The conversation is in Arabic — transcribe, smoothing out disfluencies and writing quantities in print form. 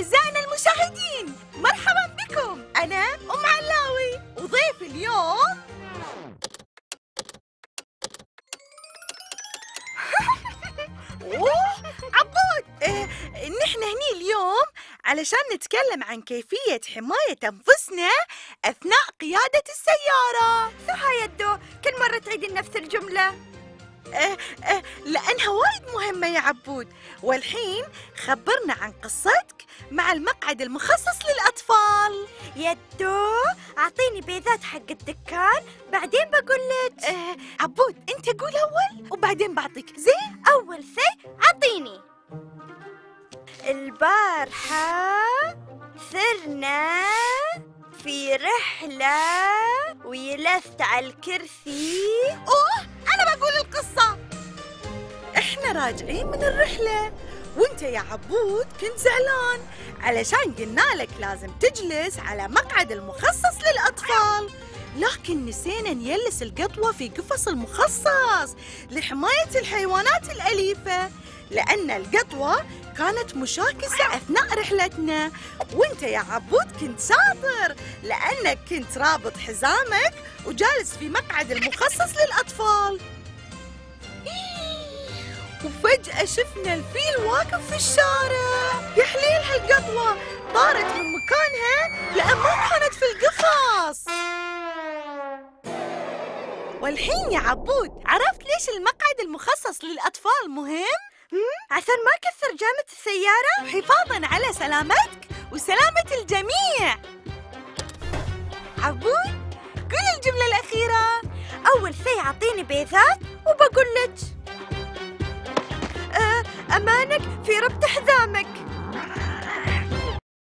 أعزائنا المشاهدين، مرحبا بكم. أنا أم علاوي وضيف اليوم عبود. نحن هني اليوم علشان نتكلم عن كيفية حماية أنفسنا أثناء قيادة السيارة. صح يدو، كل مرة تعيدين نفس الجملة. لأنها وايد مهمة يا عبود. والحين خبرنا عن قصتك مع المقعد المخصص للأطفال. يدو، أعطيني بيضات حق الدكان بعدين بقول لك. عبود أنت قول أول وبعدين بعطيك. زين؟ أول شيء أعطيني. البارحة ثرنا في رحلة وجلست على الكرسي. أنا بقول القصة. إحنا راجعين من الرحلة وانت يا عبود كنت زعلان علشان قلنا لك لازم تجلس على مقعد المخصص للأطفال، لكن نسينا نجلس القطوة في قفص المخصص لحماية الحيوانات الأليفة، لأن القطوة كانت مشاكسة أثناء رحلتنا. وانت يا عبود كنت شاطر لأنك كنت رابط حزامك وجالس في مقعد المخصص للأطفال. وفجأة شفنا الفيل واقف في الشارع. يا حليلها القطوة طارت من مكانها لأن ما كانت في القفص. والحين يا عبود عرفت ليش المقعد المخصص للأطفال مهم؟ عشان ما كسر جامة السيارة، حفاظاً على سلامتك وسلامة الجميع. عبود قول الجملة الأخيرة. أول شيء أعطيني بيضات وبقول لك أمانك في ربط حزامك.